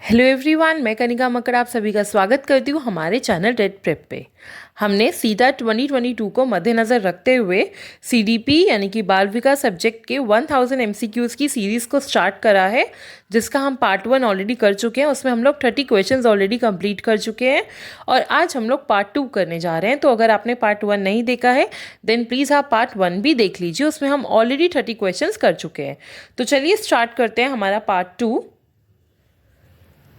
Hello everyone, मैं कनिका मक्कड़ आप सभी का स्वागत करती हूँ हमारे चैनल टेट प्रेप पे। हमने सीधा 2022 को मद्देनज़र रखते हुए सीडीपी यानी कि बाल विकास सब्जेक्ट के 1000 एमसीक्यूज़ की सीरीज़ को स्टार्ट करा है, जिसका हम पार्ट 1 ऑलरेडी कर चुके हैं। उसमें हम लोग 30 क्वेश्चंस ऑलरेडी कंप्लीट कर चुके हैं और आज हम लोग पार्ट 2 करने जा रहे हैं। तो अगर आपने पार्ट 1 नहीं देखा है देन प्लीज़ आप पार्ट 1 भी देख लीजिए, उसमें हम ऑलरेडी 30 क्वेश्चंस कर चुके हैं। तो चलिए स्टार्ट करते हैं हमारा part 2।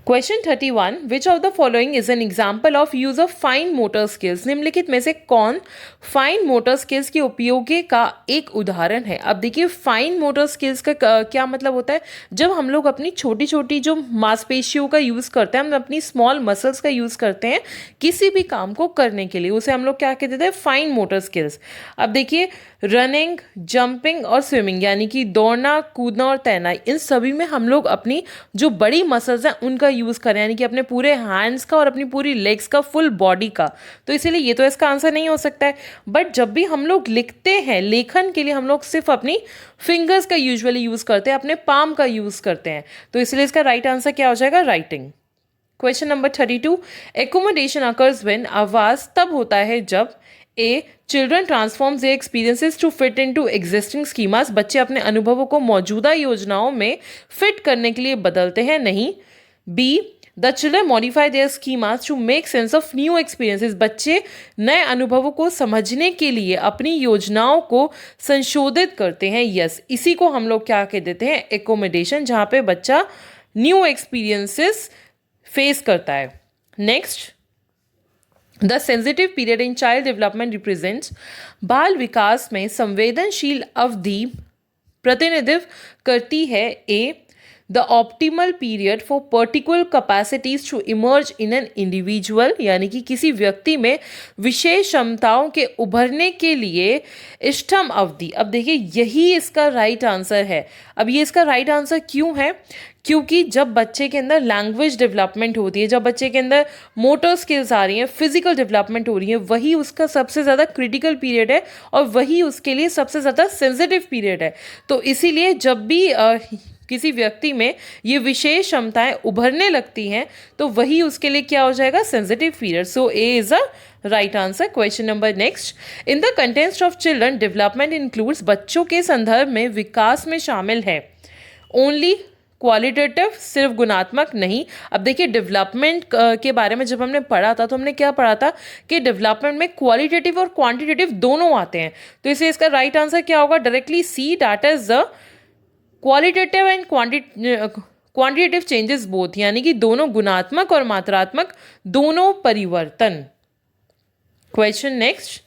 Question 31, which of the following is an example of use of fine motor skills? निम्नलिखित में से कौन फाइन मोटर स्किल्स के उपयोग का एक उदाहरण है? अब देखिए, फाइन मोटर स्किल्स का क्या मतलब होता है? जब हम लोग अपनी छोटी छोटी जो मांसपेशियों का यूज़ करते हैं, हम अपनी स्मॉल मसल्स का यूज़ करते हैं किसी भी काम को करने के लिए, उसे हम लोग क्या कहते हैं? Fine motor skills. अब देखिए, रनिंग, जंपिंग और स्विमिंग यानी कि दौड़ना, कूदना और तैरना, इन सभी में हम लोग अपनी जो बड़ी मसल्स हैं उनका यूज़ करें, यानी कि अपने पूरे हैंड्स का और अपनी पूरी लेग्स का, फुल बॉडी का। तो इसीलिए ये तो इसका आंसर नहीं हो सकता है। बट जब भी हम लोग लिखते हैं, लेखन के लिए हम लोग सिर्फ अपनी फिंगर्स का यूजुअली यूज़ करते हैं, अपने पाम का यूज़ करते हैं। तो इसलिए इसका राइट आंसर क्या हो जाएगा? Writing. Question number 32, accommodation occurs when, आवाज तब होता है जब A children transforms their experiences to fit into existing schemas, बच्चे अपने अनुभवों को मौजूदा योजनाओं में फिट करने के लिए बदलते हैं, नहीं। B the children modify their schemas to make sense of new experiences, बच्चे नए अनुभवों को समझने के लिए अपनी योजनाओं को संशोधित करते हैं, यस। इसी को हम लोग क्या कह देते हैं? एकोमोडेशन, जहाँ पे बच्चा न्यू एक्सपीरियंसेस फेस करता है। Next, the sensitive period in child development represents, बाल विकास में संवेदनशील अवधि प्रतिनिधित्व करती है A the optimal period for particular capacities to emerge in an individual, यानी कि किसी व्यक्ति में विशेष क्षमताओं के उभरने के लिए इष्टतम अवधि। अब देखिए, यही इसका राइट आंसर है। अब ये इसका राइट आंसर क्यों है? क्योंकि जब बच्चे के अंदर लैंग्वेज डेवलपमेंट होती है, जब बच्चे के अंदर मोटर स्किल्स आ रही हैं, फिजिकल डेवलपमेंट हो रही है, वही उसका सबसे ज़्यादा क्रिटिकल पीरियड है और वही उसके लिए सबसे ज़्यादा सेंसिटिव पीरियड है। तो इसीलिए जब भी किसी व्यक्ति में ये विशेष क्षमताएं उभरने लगती हैं तो वही उसके लिए क्या हो जाएगा? Sensitive period. So A is a right answer. Question number next, in the context of children development includes, बच्चों के संदर्भ में विकास में शामिल है ओनली क्वालिटेटिव, सिर्फ गुणात्मक नहीं। अब देखिए, डेवलपमेंट के बारे में जब हमने पढ़ा था तो हमने क्या पढ़ा था कि डेवलपमेंट में क्वालिटेटिव और क्वांटिटेटिव दोनों आते हैं। तो इसलिए इसका राइट आंसर क्या होगा? Directly C, that is the qualitative and quantitative changes both, यानी कि दोनों गुणात्मक और मात्रात्मक दोनों परिवर्तन। Question next,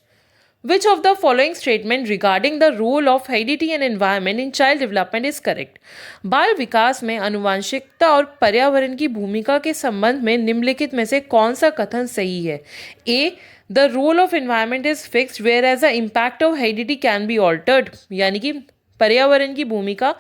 which of the following statement regarding the role of heredity and environment in child development is correct? बाल विकास में आनुवंशिकता और पर्यावरण की भूमिका के संबंध में निम्नलिखित में से कौन सा कथन सही है? ए the role of environment is fixed whereas the impact of heredity can be altered, यानी कि पर्यावरण की भूमिका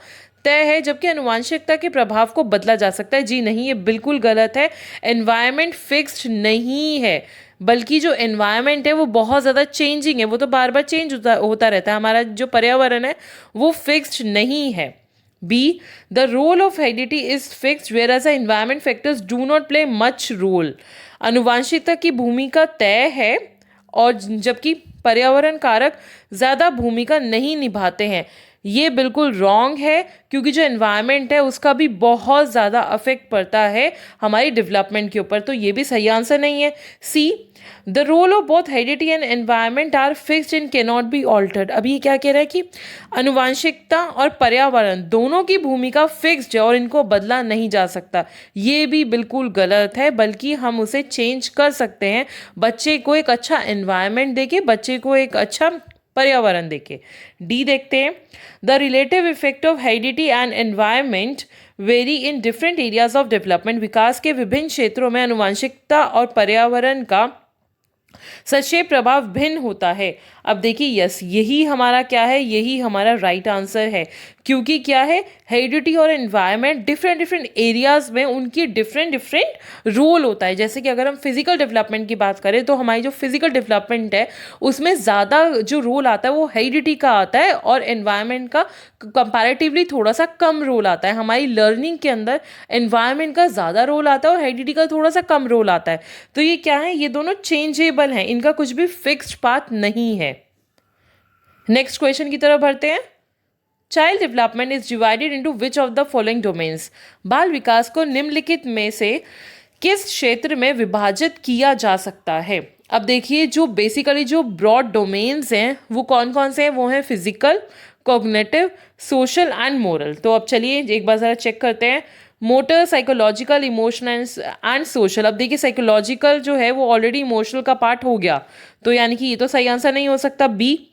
तय है जबकि अनुवांशिकता के प्रभाव को बदला जा सकता है। जी नहीं, ये बिल्कुल गलत है। एनवायरमेंट फिक्स्ड नहीं है, बल्कि जो एनवायरमेंट है वो बहुत ज़्यादा चेंजिंग है, वो तो बार बार चेंज होता रहता है। हमारा जो पर्यावरण है वो फिक्स्ड नहीं है। B the role of heredity is fixed whereas the environment factors do not play much role, अनुवांशिकता की भूमिका तय है और जबकि पर्यावरण कारक ज़्यादा भूमिका नहीं निभाते हैं। ये बिल्कुल रॉन्ग है, क्योंकि जो एनवायरनमेंट है उसका भी बहुत ज़्यादा अफेक्ट पड़ता है हमारी डेवलपमेंट के ऊपर। तो ये भी सही आंसर नहीं है। C the role of both heredity and environment are fixed and can not be altered. अभी ये क्या कह रहा है कि अनुवांशिकता और पर्यावरण दोनों की भूमिका फिक्स्ड है और इनको बदला नहीं जा सकता। ये भी बिल्कुल गलत है, बल्कि हम उसे चेंज कर सकते हैं बच्चे को एक अच्छा एनवायरनमेंट देके, बच्चे को एक अच्छा पर्यावरण देके। डी देखते हैं, the relative effect of heredity and environment vary in different areas of development, विकास के विभिन्न क्षेत्रों में अनुवांशिकता और पर्यावरण का सचेत प्रभाव भिन्न होता है। अब देखिए, यस, यही हमारा क्या है? यही हमारा राइट आंसर है, क्योंकि क्या है, हेरिडिटी और एनवायरनमेंट डिफरेंट डिफरेंट एरियाज में उनकी डिफरेंट डिफरेंट रोल होता है। जैसे कि अगर हम फिजिकल डेवलपमेंट की बात करें तो हमारी जो फिजिकल डेवलपमेंट है उसमें ज़्यादा जो रोल आता है वो हेरिडिटी का आता है और एनवायरनमेंट का कंपैरेटिवली थोड़ा सा कम रोल आता है। हमारी लर्निंग के अंदर एनवायरनमेंट का ज़्यादा रोल आता है और हेरिडिटी का थोड़ा सा कम रोल आता है। तो ये क्या है, ये दोनों चेंजेबल हैं, इनका कुछ भी फिक्स्ड पाथ नहीं है। नेक्स्ट क्वेश्चन की तरफ बढ़ते हैं। Child development is divided into which of the following domains. बाल विकास को निम्नलिखित में से किस क्षेत्र में विभाजित किया जा सकता है। अब देखिए, जो बेसिकली जो ब्रॉड डोमेन्स हैं वो कौन कौन से हैं, वो हैं physical, cognitive, social and moral. तो अब चलिए एक बार ज़रा चेक करते हैं। Motor, psychological, emotional and social. अब देखिए साइकोलॉजिकल जो है वो ऑलरेडी इमोशनल का पार्ट हो गया, तो यानी कि ये तो सही आंसर नहीं हो सकता, B.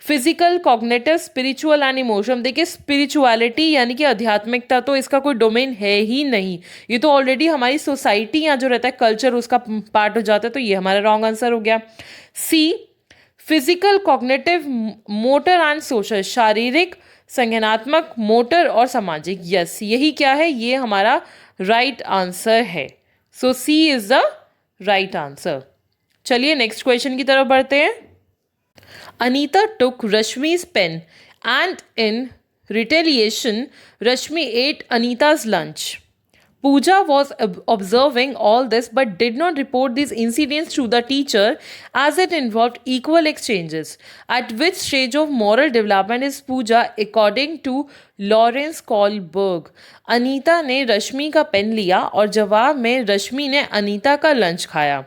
Physical, cognitive, spiritual and emotion. देखिए स्पिरिचुअलिटी यानी कि आध्यात्मिकता तो इसका कोई डोमेन है ही नहीं, ये तो ऑलरेडी हमारी सोसाइटी या जो रहता है कल्चर उसका पार्ट हो जाता है, तो ये हमारा रॉन्ग आंसर हो गया। C, physical, cognitive, motor and social. शारीरिक, संज्ञानात्मक, मोटर और सामाजिक। यस, यही क्या है, ये हमारा राइट आंसर है। सो C is the right answer. चलिए नेक्स्ट क्वेश्चन की तरफ बढ़ते हैं। Anita took Rashmi's pen and in retaliation, Rashmi ate Anita's lunch. Pooja was observing all this but did not report these incidents to the teacher as it involved equal exchanges. At which stage of moral development is Pooja according to Lawrence Kohlberg? Anita ने रश्मि का pen लिया और जवाब में रश्मि ने अनीता का lunch खाया।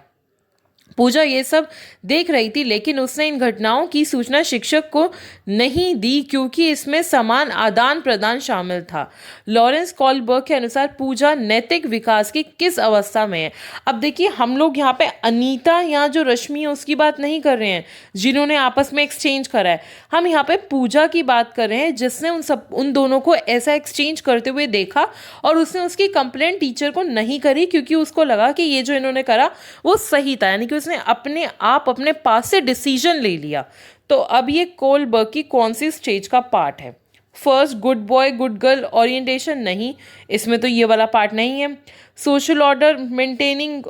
पूजा ये सब देख रही थी लेकिन उसने इन घटनाओं की सूचना शिक्षक को नहीं दी क्योंकि इसमें समान आदान प्रदान शामिल था। लॉरेंस कॉलबर्ग के अनुसार पूजा नैतिक विकास की किस अवस्था में है। अब देखिए हम लोग यहाँ पे अनीता या जो रश्मि है उसकी बात नहीं कर रहे हैं जिन्होंने आपस में एक्सचेंज करा है, हम यहाँ पे पूजा की बात कर रहे हैं जिसने उन दोनों को ऐसा एक्सचेंज करते हुए देखा और उसने उसकी कंप्लेंट टीचर को नहीं करी क्योंकि उसको लगा कि ये जो इन्होंने करा वो सही था, यानी कि उसने अपने आप अपने पास से डिसीजन ले लिया। तो अब ये कोलबर्ग की कौन सी स्टेज का पार्ट है। First, good boy good girl orientation, नहीं, इसमें तो ये वाला पार्ट नहीं है। सोशल ऑर्डर मेंटेनिंग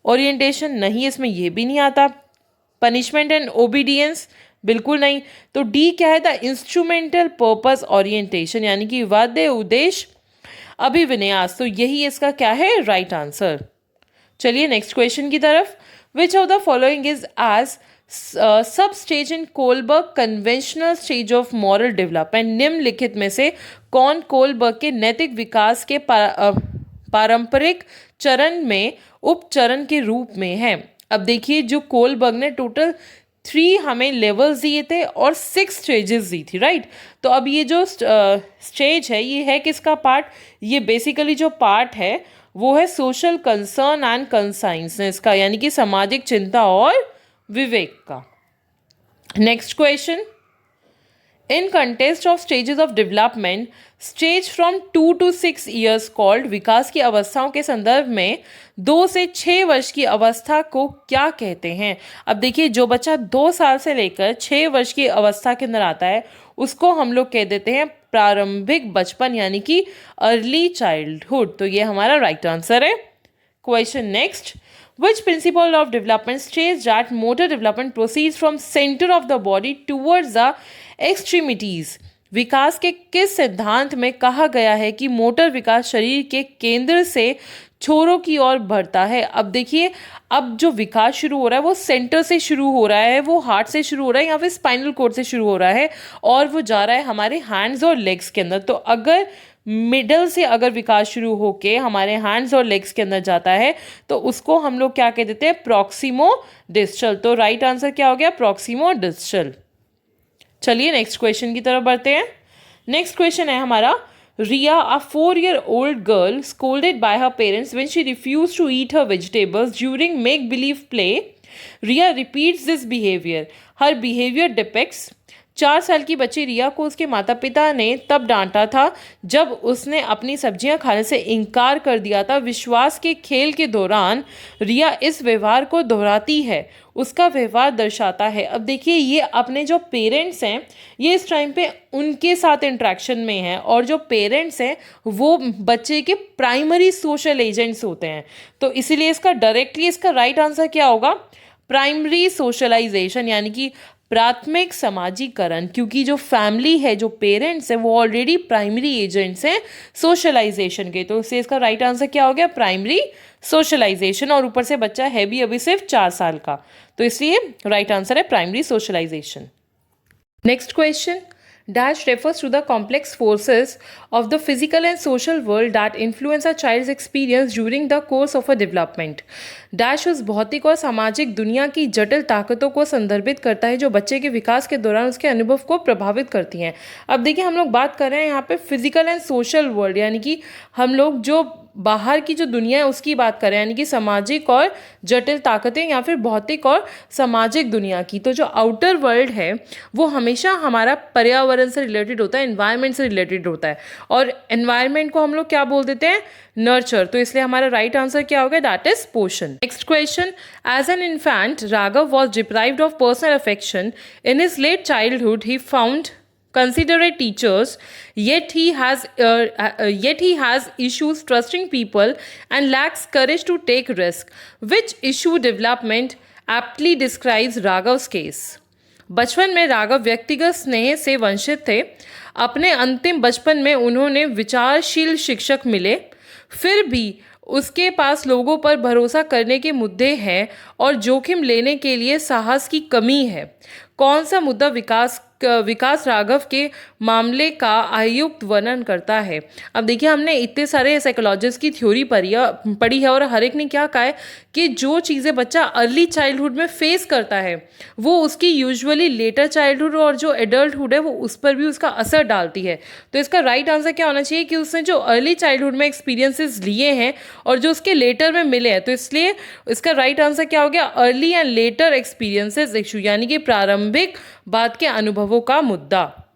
ओरिएंटेशन, नहीं, इसमें ये भी नहीं आता। पनिशमेंट एंड ओबीडियंस, बिल्कुल नहीं। तो डी क्या है, द इंस्ट्रूमेंटल पर्पस ओरिएंटेशन, यानी कि वाद्य उद्देश्य अभिविन्यास। तो यही इसका क्या है, राइट आंसर। चलिए नेक्स्ट क्वेश्चन की तरफ। Which of the following is as sub-stage in Kohlberg conventional stage of moral development? निम्नलिखित में से कौन कोलबर्ग के नैतिक विकास के पारंपरिक चरण में उपचरण के रूप में है। अब देखिए जो कोलबर्ग ने टोटल 3 हमें लेवल्स दिए थे और 6 स्टेजेस दी थी, राइट। तो अब ये जो स्टेज है ये है किसका पार्ट, ये बेसिकली जो पार्ट है वो है सोशल कंसर्न एंड कंसाइंसनेस का, यानी कि सामाजिक चिंता और विवेक का। Next question, in context of stages of development stage from 2 to 6 years called, विकास की अवस्थाओं के संदर्भ में 2 से 6 वर्ष की अवस्था को क्या कहते हैं। अब देखिए जो बच्चा 2 साल से लेकर 6 वर्ष की अवस्था के अंदर आता है उसको हम लोग कह देते हैं प्रारंभिक बचपन, यानी कि अर्ली चाइल्डहुड। तो ये हमारा राइट आंसर है। Question next, which principle of development stage that motor development proceeds from centre of the body towards the extremities. विकास के किस सिद्धांत में कहा गया है कि मोटर विकास शरीर के केंद्र से छोरों की ओर बढ़ता है। अब देखिए अब जो विकास शुरू हो रहा है वो सेंटर से शुरू हो रहा है, वो हार्ट से शुरू हो रहा है या फिर स्पाइनल कोर्ड से शुरू हो रहा है और वो जा रहा है हमारे हैंड्स और लेग्स के अंदर। तो अगर मिडल से अगर विकास शुरू होके हमारे हैंड्स और लेग्स के अंदर जाता है तो उसको हम लोग क्या कह देते हैं, प्रॉक्सिमो डिस्टल। तो राइट आंसर क्या हो गया, प्रॉक्सिमो डिस्टल। चलिए नेक्स्ट क्वेश्चन की तरफ बढ़ते हैं। नेक्स्ट क्वेश्चन है हमारा, Ria, a 4-year-old girl, scolded by her parents when she refused to eat her vegetables during make-believe play. Ria repeats this behavior. Her behavior depicts 4 साल की बच्ची रिया को उसके माता पिता ने तब डांटा था जब उसने अपनी सब्जियां खाने से इनकार कर दिया था। विश्वास के खेल के दौरान रिया इस व्यवहार को दोहराती है, उसका व्यवहार दर्शाता है। अब देखिए, ये अपने जो पेरेंट्स हैं ये इस टाइम पे उनके साथ इंट्रैक्शन में हैं, और जो पेरेंट्स हैं वो बच्चे के प्राइमरी सोशल एजेंट्स होते हैं। तो इसीलिए इसका राइट आंसर क्या होगा? प्राइमरी सोशलाइजेशन, यानी कि प्राथमिक समाजीकरण, क्योंकि जो फैमिली है, जो पेरेंट्स हैं, वो ऑलरेडी प्राइमरी एजेंट्स हैं सोशलाइजेशन के। तो इसका राइट आंसर क्या हो गया? Primary socialisation. और ऊपर से बच्चा है भी अभी सिर्फ 4 साल का, तो इसलिए राइट आंसर है primary socialisation. Next question, dash refers to the complex forces of the physical and social world that influence a child's experience during the course of a development. dash उस भौतिक और सामाजिक दुनिया की जटिल ताकतों को संदर्भित करता है जो बच्चे के विकास के दौरान उसके अनुभव को प्रभावित करती हैं। अब देखिए, हम लोग बात कर रहे हैं यहाँ पे फिजिकल एंड सोशल वर्ल्ड, यानी कि हम लोग जो बाहर की जो दुनिया है उसकी बात करें, यानी कि सामाजिक और जटिल ताकतें, या फिर भौतिक और सामाजिक दुनिया की। तो जो आउटर वर्ल्ड है वो हमेशा हमारा पर्यावरण से रिलेटेड होता है, एनवायरनमेंट से रिलेटेड होता है, और एनवायरनमेंट को हम लोग क्या बोल देते हैं? नर्चर। तो इसलिए हमारा राइट आंसर क्या होगा? दैट इज पोषण। Next question, as an infant Raghav was deprived of personal affection in his late childhood. He found considerate teachers, yet he has issues trusting people and lacks courage to take risk. Which issue development aptly describes Raghav's case? बचपन में राघव व्यक्तिगत स्नेह से वंचित थे। अपने अंतिम बचपन में उन्होंने विचारशील शिक्षक मिले, फिर भी उसके पास लोगों पर भरोसा करने के मुद्दे हैं और जोखिम लेने के लिए साहस की कमी है। कौन सा मुद्दा विकास राघव के मामले का आयुक्त वर्णन करता है? अब देखिए, हमने इतने सारे साइकोलॉजिस्ट की थ्योरी पढ़ी है, और हर एक ने क्या कहा है कि जो चीज़ें बच्चा अर्ली चाइल्डहुड में फेस करता है वो उसकी यूजुअली लेटर चाइल्डहुड और जो एडल्टहुड है वो उस पर भी उसका असर डालती है। तो इसका राइट आंसर क्या होना चाहिए कि उसने जो अर्ली चाइल्डहुड में एक्सपीरियंसेस लिए हैं और जो उसके लेटर में मिले हैं, तो इसलिए इसका राइट आंसर क्या हो गया? Early and later experiences issue, यानी कि प्रारंभिक बाद के अनुभवों का मुद्दा।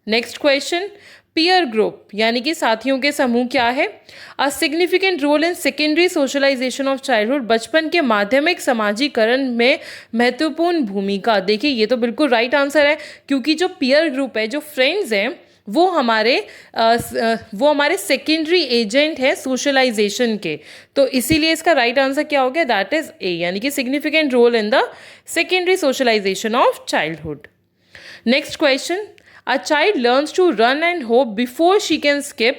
नेक्स्ट क्वेश्चन, पीयर ग्रुप यानी कि साथियों के समूह क्या है? A significant role in secondary socialisation of childhood, बचपन के माध्यमिक समाजीकरण में महत्वपूर्ण भूमिका। देखिए, ये तो बिल्कुल राइट आंसर है, क्योंकि जो पीयर ग्रुप है, जो फ्रेंड्स हैं, वो हमारे सेकेंडरी एजेंट है सोशलाइजेशन के। तो इसीलिए इसका राइट आंसर क्या हो गया? दैट इज ए, यानी कि significant role in the secondary socialisation of childhood. Next question, a child learns to run and hop before she can skip.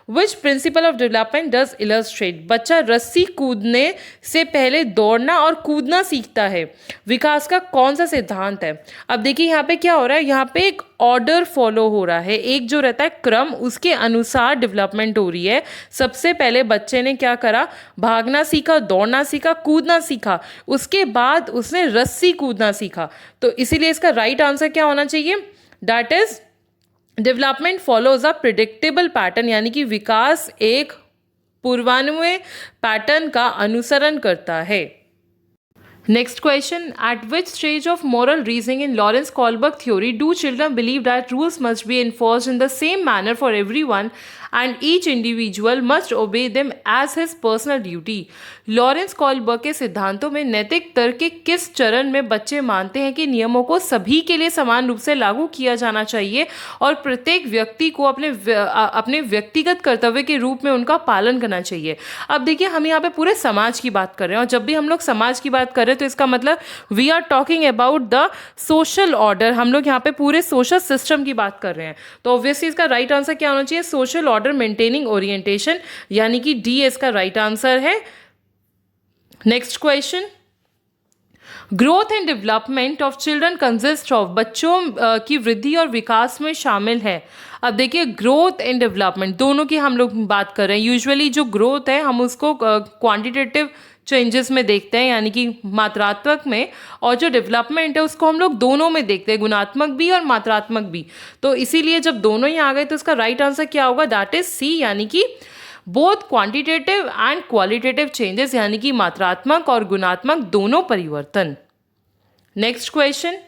Which principle of development does illustrate? बच्चा रस्सी कूदने से पहले दौड़ना और कूदना सीखता है। विकास का कौन सा सिद्धांत है? अब देखिए, यहाँ पे क्या हो रहा है? यहाँ पे एक ऑर्डर फॉलो हो रहा है, एक जो रहता है क्रम, उसके अनुसार डेवलपमेंट हो रही है। सबसे पहले बच्चे ने क्या करा? भागना सीखा, दौड़ना सीखा, कूदना सीखा, उसके बाद उसने रस्सी कूदना सीखा। तो इसीलिए इसका राइट आंसर क्या होना चाहिए? That is development follows a predictable pattern, यानी कि विकास एक पूर्वानुमेय पैटर्न का अनुसरण करता है। Next question, at which stage of moral reasoning in Lawrence Kohlberg theory do children believe that rules must be enforced in the same manner for everyone and each individual must obey them as his personal duty? Lawrence Kohlberg के सिद्धांतों में नैतिक तर्क के किस चरण में बच्चे मानते हैं कि नियमों को सभी के लिए समान रूप से लागू किया जाना चाहिए और प्रत्येक व्यक्ति को अपने व्यक्तिगत कर्तव्य के रूप में उनका पालन करना चाहिए? अब देखिए, हम यहाँ पे पूरे समाज की बात कर रहे हैं, और जब भी हम लोग समाज की बात कर रहे हैं तो इसका मतलब we are talking about the social order. हम लोग यहाँ पे पूरे सोशल सिस्टम की बात कर रहे हैं। तो ऑब्वियसली इसका राइट आंसर क्या होना चाहिए? सोशल ऑर्डर मेंटेनिंग ओरिएंटेशन, यानी कि डी इसका राइट आंसर है। Next question, growth and development of children consist of, बच्चों की वृद्धि और विकास में शामिल है। अब देखिए, ग्रोथ एंड डेवलपमेंट दोनों की हम लोग बात कर रहे हैं। यूजुअली जो ग्रोथ है हम उसको क्वांटिटेटिव चेंजेस में देखते हैं, यानी कि मात्रात्मक में, और जो डेवलपमेंट है उसको हम लोग दोनों में देखते हैं, गुणात्मक भी और मात्रात्मक भी। तो इसीलिए जब दोनों ही आ गए तो इसका राइट आंसर क्या होगा? दैट इज सी, यानी कि both quantitative and qualitative changes, यानी कि मात्रात्मक और गुणात्मक दोनों परिवर्तन। Next question.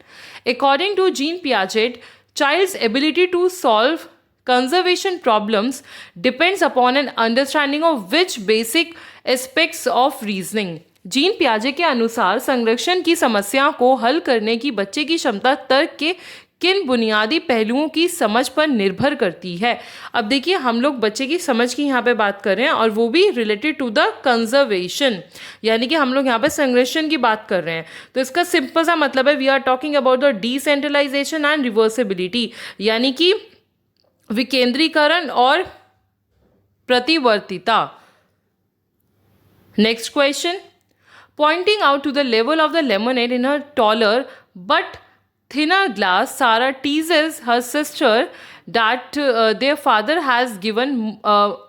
According to Jean Piaget, child's ability to solve conservation problems depends upon an understanding of which basic aspects of reasoning. Jean पियाजे के अनुसार संरक्षण की समस्या को हल करने की बच्चे की क्षमता तर्क के किन बुनियादी पहलुओं की समझ पर निर्भर करती है। अब देखिए हम लोग बच्चे की समझ की यहाँ पे बात कर रहे हैं और वो भी रिलेटेड टू द कंजर्वेशन, यानी कि हम लोग यहाँ पे संरक्षण की बात कर रहे हैं। तो इसका सिंपल सा मतलब है we are talking about the decentralisation and reversibility, यानी कि विकेंद्रीकरण और प्रतिवर्तिता। Next question. Pointing out to the level of the lemonade in her taller but thinner glass, Sarah teases her sister that their father has given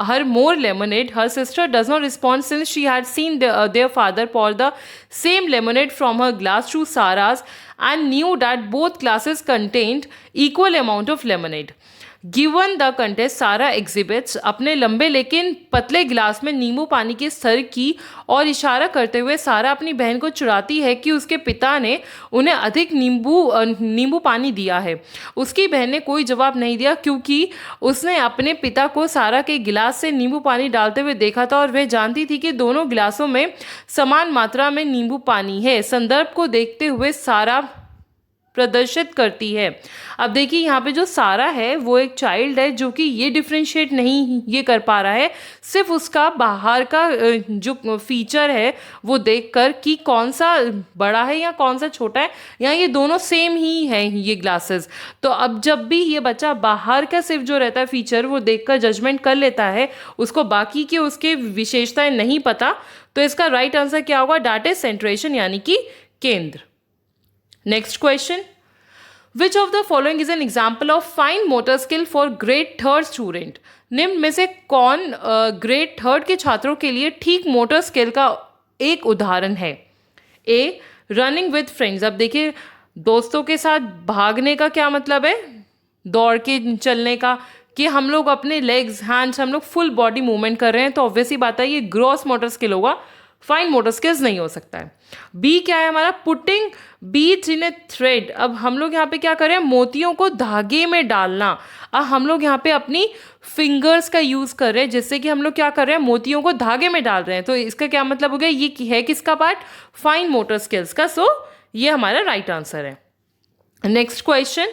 her more lemonade. Her sister does not respond since she had seen their father pour the same lemonade from her glass to Sarah's and knew that both glasses contained equal amount of lemonade. Given the contest सारा exhibits अपने लंबे लेकिन पतले गिलास में नींबू पानी के स्तर की और इशारा करते हुए सारा अपनी बहन को चुराती है कि उसके पिता ने उन्हें अधिक नींबू पानी दिया है। उसकी बहन ने कोई जवाब नहीं दिया क्योंकि उसने अपने पिता को सारा के गिलास से नींबू पानी डालते हुए देखा था और वह जानती थी कि दोनों गिलासों में समान मात्रा में नींबू पानी है। संदर्भ को देखते हुए सारा प्रदर्शित करती है। अब देखिए यहाँ पे जो सारा है वो एक चाइल्ड है जो कि ये डिफ्रेंशिएट नहीं ये कर पा रहा है, सिर्फ उसका बाहर का जो फीचर है वो देखकर कि कौन सा बड़ा है या कौन सा छोटा है, या ये दोनों सेम ही हैं ये ग्लासेस। तो अब जब भी ये बच्चा बाहर का सिर्फ जो रहता है फीचर वो देखकर जजमेंट कर लेता है, उसको बाकी के उसके विशेषताएं नहीं पता, तो इसका राइट आंसर क्या होगा? दैट इज सेंट्रेशन, यानी कि केंद्र। Next question. Which of the following is an example of fine motor skill for grade third student? निम्न में से कौन ग्रेड थर्ड के छात्रों के लिए ठीक मोटर स्किल का एक उदाहरण है? ए. Running with friends. अब देखिए दोस्तों के साथ भागने का क्या मतलब है? दौड़ के चलने का, कि हम लोग अपने लेग्स हैंड्स हम लोग फुल बॉडी मूवमेंट कर रहे हैं, तो ऑब्वियसली बात है ये ग्रॉस मोटर स्किल होगा, फाइन मोटर स्किल्स नहीं हो सकता है। बी क्या है हमारा? पुटिंग बीड्स इन ए थ्रेड। अब हम लोग यहाँ पे क्या कर रहे हैं? मोतियों को धागे में डालना। अब हम लोग यहाँ पे अपनी फिंगर्स का यूज कर रहे हैं, जिससे कि हम लोग क्या कर रहे हैं? मोतियों को धागे में डाल रहे हैं। तो इसका क्या मतलब हो गया? ये है किसका पार्ट? फाइन मोटर स्किल्स का। सो ये हमारा राइट आंसर है। Next question.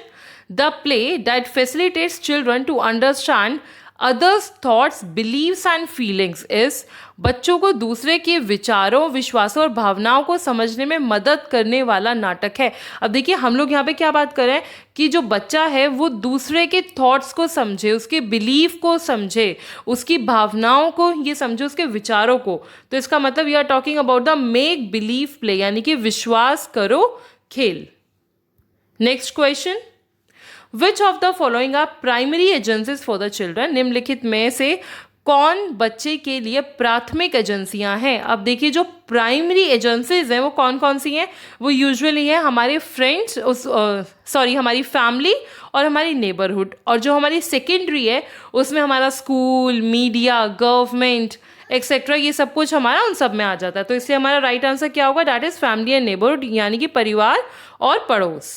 The play that facilitates children to understand others thoughts beliefs and feelings is. बच्चों को दूसरे के विचारों, विश्वासों और भावनाओं को समझने में मदद करने वाला नाटक है। अब देखिए हम लोग यहाँ पे क्या बात कर रहे हैं कि जो बच्चा है वो दूसरे के थॉट्स को समझे, उसके बिलीफ को समझे, उसकी भावनाओं को ये समझे, उसके विचारों को। तो इसका मतलब we are talking about the make believe play, यानी कि विश्वास करो खेल। Next question. Which of the following are primary agencies for the children? निम्नलिखित में से कौन बच्चे के लिए प्राथमिक एजेंसियां हैं? अब देखिए जो प्राइमरी एजेंसीज हैं वो कौन कौन सी हैं? वो यूजुअली है हमारे फ्रेंड्स, हमारी फैमिली और हमारी नेबरहुड। और जो हमारी सेकेंडरी है उसमें हमारा स्कूल, मीडिया, गवर्नमेंट एक्सेट्रा, ये सब कुछ हमारा उन सब में आ जाता है। तो इसलिए हमारा राइट आंसर क्या होगा? That is family and neighbourhood, यानी कि परिवार और पड़ोस।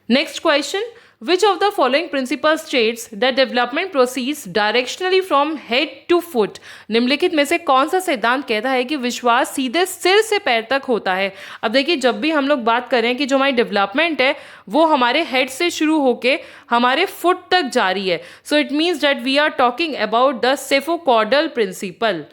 Next question. Which of the following principles states that development proceeds directionally from head to foot? निम्नलिखित में से कौन सा सिद्धांत कहता है कि विश्वास सीधे सिर से पैर तक होता है? अब देखिए जब भी हम लोग बात करें कि जो हमारी डेवलपमेंट है वो हमारे हेड से शुरू होके हमारे फुट तक जारी है। So it means that we are talking about the cephalocaudal principle.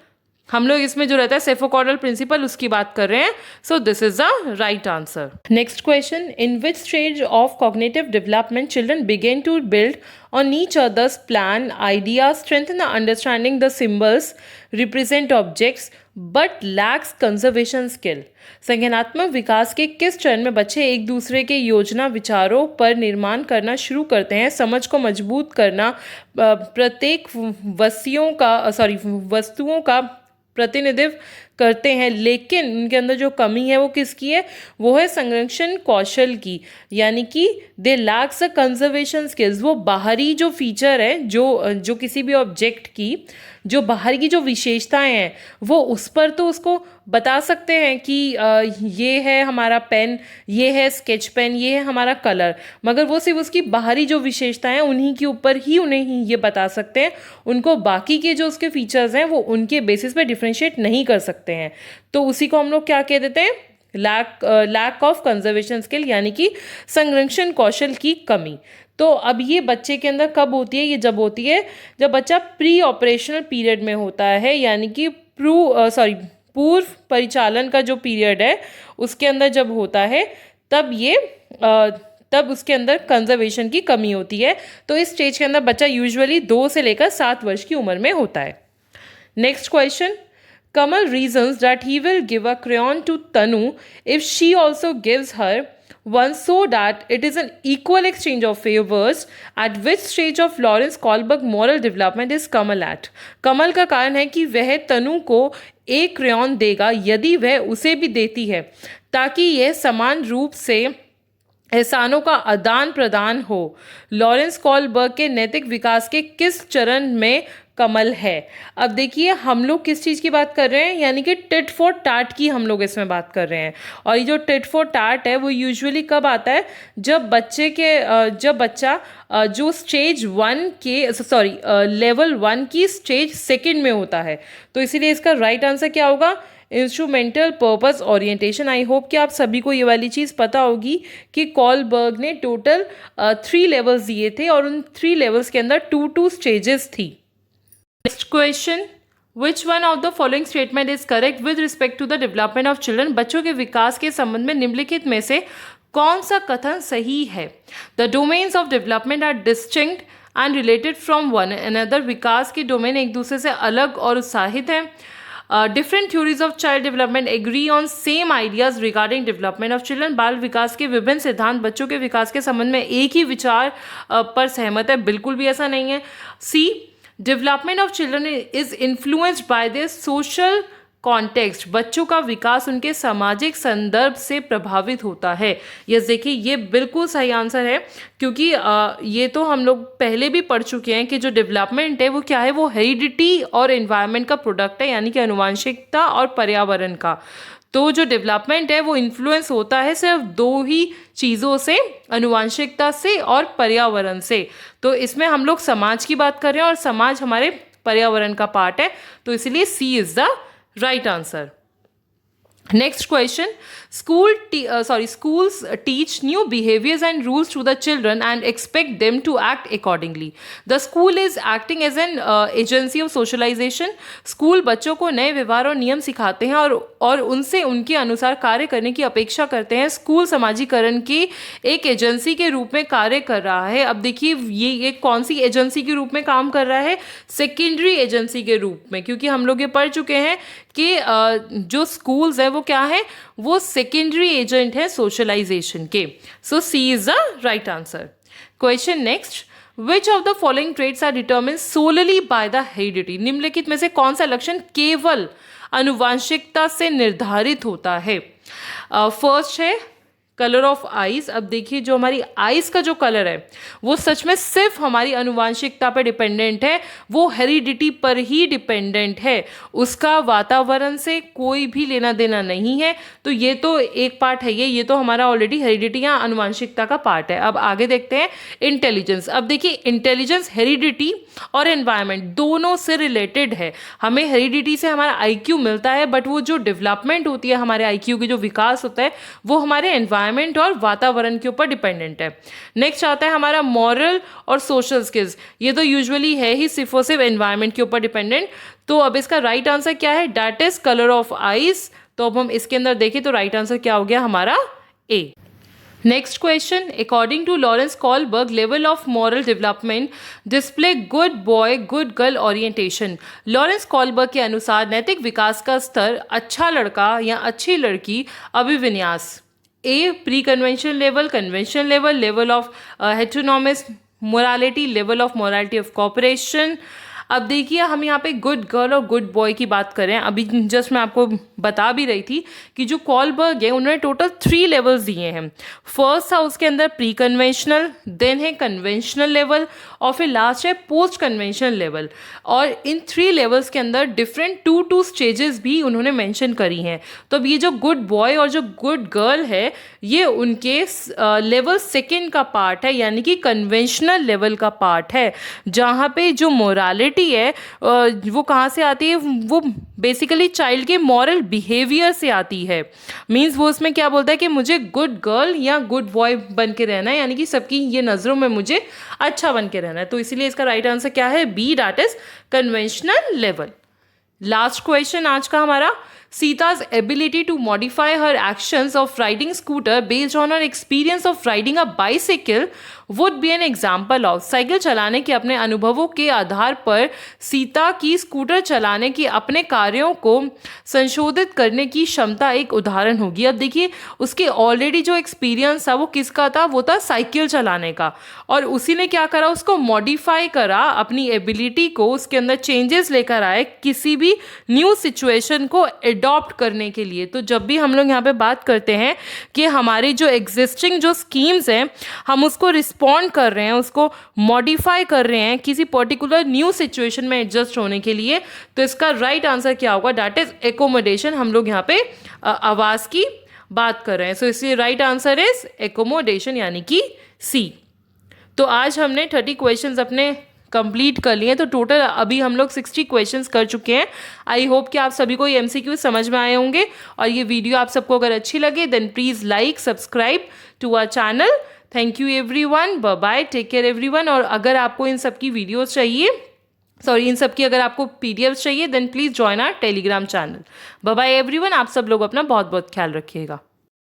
हम लोग इसमें जो रहता है सेफोकॉर्डल प्रिंसिपल उसकी बात कर रहे हैं। So this is the right answer. Next question. In which stage of cognitive development children begin to build on each others plan idea, strengthen the understanding the symbols represent objects but lacks conservation skill? संज्ञानात्मक विकास के किस चरण में बच्चे एक दूसरे के योजना विचारों पर निर्माण करना शुरू करते हैं? समझ को मजबूत करना, प्रत्येक वस्तुओं का प्रतिनिधित्व करते हैं, लेकिन उनके अंदर जो कमी है वो किसकी है, वो है संरक्षण कौशल की, यानी कि दे लैक्स अ कंजर्वेशन स्किल्स। वो बाहरी जो फीचर है, जो किसी भी ऑब्जेक्ट की जो बाहर की जो विशेषताएं हैं, वो उस पर तो उसको बता सकते हैं कि ये है हमारा पेन, ये है स्केच पेन, ये है हमारा कलर, मगर वो सिर्फ उसकी बाहरी जो विशेषताएं हैं उन्हीं के ऊपर ही उन्हें ही ये बता सकते हैं। उनको बाकी के जो उसके फीचर्स हैं वो उनके बेसिस पे डिफ्रेंशिएट नहीं कर सकते हैं। तो उसी को हम लोग क्या कह देते हैं, लैक ऑफ कंजर्वेशन स्किल, यानी कि संरक्षण कौशल की कमी। तो अब ये बच्चे के अंदर कब होती है, ये जब होती है जब बच्चा प्री ऑपरेशनल पीरियड में होता है, यानी कि पूर्व परिचालन का जो पीरियड है उसके अंदर जब होता है, तब उसके अंदर कंजर्वेशन की कमी होती है। तो इस स्टेज के अंदर बच्चा यूजुअली 2 से लेकर 7 वर्ष की उम्र में होता है। Next question, Kamal reasons that he will give a crayon to Tanu if she also gives her one, so that it is an equal exchange of favors. At which stage of Lawrence Kohlberg moral development is Kamal at? कमल का कारण है कि वह तनु को एक crayon देगा यदि वह उसे भी देती है, ताकि यह समान रूप से एहसानों का आदान प्रदान हो। लॉरेंस कॉलबर्ग के नैतिक विकास के किस चरण में कमल है? अब देखिए हम लोग किस चीज़ की बात कर रहे हैं, यानी कि टिट फॉर टैट की हम लोग इसमें बात कर रहे हैं। और ये जो टिट फॉर टैट है वो यूजुअली कब आता है, जब बच्चा जो स्टेज 1 के लेवल 1 की स्टेज 2 में होता है। तो इसीलिए इसका राइट आंसर क्या होगा, instrumental purpose orientation. I hope कि आप सभी को ये वाली चीज़ पता होगी कि कॉलबर्ग ने टोटल 3 लेवल्स दिए थे और उन 3 लेवल्स के अंदर 2 स्टेजेस थी। Next question, which one of the following statement is correct with respect to the development of children? बच्चों के विकास के संबंध में निम्नलिखित में से कौन सा कथन सही है? The domains of development are distinct and related from one another. विकास के डोमेन एक दूसरे से अलग और उत्साहित हैं। Different theories of child development agree on same ideas regarding development of children. बाल विकास के विभिन्न सिद्धांत बच्चों के विकास के संबंध में एक ही विचार पर सहमत है? बिल्कुल भी ऐसा नहीं है। C, development of children is influenced by their social context. बच्चों का विकास उनके सामाजिक संदर्भ से प्रभावित होता है। यस, देखिए ये बिल्कुल सही आंसर है, क्योंकि ये तो हम लोग पहले भी पढ़ चुके हैं कि जो डेवलपमेंट है वो क्या है, वो हेरिडिटी और एनवायरनमेंट का प्रोडक्ट है, यानी कि आनुवंशिकता और पर्यावरण का। तो जो डेवलपमेंट है वो इन्फ्लुएंस होता है सिर्फ 2 ही चीज़ों से, आनुवंशिकता से और पर्यावरण से। तो इसमें हम लोग समाज की बात कर रहे हैं और समाज हमारे पर्यावरण का पार्ट है, तो इसलिए C is the right answer. Next question, schools teach new behaviors and rules to the children and expect them to act accordingly. The school is acting as an agency of socialization. School बच्चों को नए व्यवहार और नियम सिखाते हैं और उनसे उनके अनुसार कार्य करने की अपेक्षा करते हैं। स्कूल समाजीकरण की एक एजेंसी के रूप में कार्य कर रहा है। अब देखिए ये कौन सी एजेंसी के रूप में काम कर रहा है, सेकेंडरी एजेंसी के रूप में, क्योंकि हम लोग ये पढ़ चुके हैं कि जो स्कूल्स है वो क्या है, वो सेकेंडरी एजेंट है सोशलाइजेशन के। So C is the right answer. Question next, which of the following traits are determined solely by the heredity? निम्नलिखित में से कौन सा लक्षण केवल आनुवंशिकता से निर्धारित होता है? फर्स्ट है कलर ऑफ आइज। अब देखिए जो हमारी आइज का जो कलर है वो सच में सिर्फ हमारी आनुवंशिकता पर डिपेंडेंट है, वो हेरिडिटी पर ही डिपेंडेंट है, उसका वातावरण से कोई भी लेना देना नहीं है। तो ये तो एक पार्ट है, ये तो हमारा ऑलरेडी हेरिडिटी या आनुवंशिकता का पार्ट है। अब आगे देखते हैं इंटेलिजेंस। अब देखिए इंटेलिजेंस हेरिडिटी और एनवायरनमेंट दोनों से रिलेटेड है। हमें हेरिडिटी से हमारा IQ मिलता है, बट वो जो डेवलपमेंट होती है हमारे IQ की जो विकास होता है वो हमारे एनवायरनमेंट और वातावरण के ऊपर डिपेंडेंट है। नेक्स्ट आता है हमारा मॉरल और सोशल स्किल्स। ये तो यूजुअली है ही सिर्फ और सिर्फ एनवायरनमेंट के ऊपर डिपेंडेंट। तो अब इसका राइट आंसर क्या है, that is colour of eyes. तो अब हम इसके अंदर देखें तो राइट आंसर क्या हो गया हमारा A. Next question, according to Lawrence Kohlberg level of moral development display good boy good girl orientation. Lawrence Kohlberg के अनुसार नैतिक विकास का स्तर अच्छा लड़का या अच्छी लड़की अभिविन्यास। A pre convention level, convention level, level of heteronomous morality, level of morality of cooperation, अब देखिए हम यहाँ पे गुड गर्ल और गुड बॉय की बात करें, अभी जस्ट मैं आपको बता भी रही थी कि जो कॉलबर्ग है उन्होंने टोटल 3 लेवल्स दिए हैं। फर्स्ट था उसके अंदर प्री कन्वेंशनल, देन है कन्वेंशनल लेवल और फिर लास्ट है पोस्ट कन्वेंशनल लेवल। और इन 3 लेवल्स के अंदर डिफरेंट 2 स्टेजेस भी उन्होंने मेंशन करी हैं। तो अब ये जो गुड बॉय और जो गुड गर्ल है ये उनके लेवल सेकेंड का पार्ट है, यानी कि कन्वेंशनल लेवल का पार्ट है, जहाँ पे जो मोरालिटी है वो कहाँ से आती है, वो बेसिकली चाइल्ड के मॉरल बिहेवियर से आती है। मीन्स वो उसमें क्या बोलता है कि मुझे गुड गर्ल या गुड बॉय बन के रहना है, यानी कि सबकी ये नज़रों में मुझे अच्छा बन के रहना है। तो इसीलिए इसका राइट आंसर क्या है, B, that is conventional level. Last question आज का हमारा, Sita's ability to modify her actions of riding scooter based on her experience of riding a bicycle would be an example of। Cycle चलाने के अपने अनुभवों के आधार पर सीता की स्कूटर चलाने की अपने कार्यों को संशोधित करने की क्षमता एक उदाहरण होगी। अब देखिए उसके ऑलरेडी जो एक्सपीरियंस था वो किसका था, वो था साइकिल चलाने का, और उसी ने क्या करा, उसको मॉडिफाई करा, अपनी एबिलिटी को उसके अंदर चेंजेस लेकर आए किसी भी न्यू सिचुएशन को अडॉप्ट करने के लिए। तो जब भी हम लोग यहाँ पे बात करते हैं कि हमारी जो एग्जिस्टिंग जो स्कीम्स हैं हम उसको रिस्पॉन्ड कर रहे हैं, उसको मॉडिफाई कर रहे हैं किसी पर्टिकुलर न्यू सिचुएशन में एडजस्ट होने के लिए, तो इसका राइट आंसर क्या होगा, दैट इज एकोमोडेशन। हम लोग यहाँ पे आवाज़ की बात कर रहे हैं, सो इसलिए राइट आंसर इज एकोमोडेशन, यानी कि सी। तो आज हमने 30 क्वेश्चंस अपने कंप्लीट कर लिए, तो टोटल अभी हम लोग 60 क्वेश्चंस कर चुके हैं। आई होप कि आप सभी को ये MCQ समझ में आए होंगे, और ये वीडियो आप सबको अगर अच्छी लगे then please like subscribe to our channel. Thank you everyone, bye bye, take care everyone. और अगर आपको इन सब की वीडियोस चाहिए, इन सब की अगर आपको PDFs चाहिए then please join our Telegram channel. Bye bye everyone, आप सब लोग अपना बहुत बहुत ख्याल रखिएगा।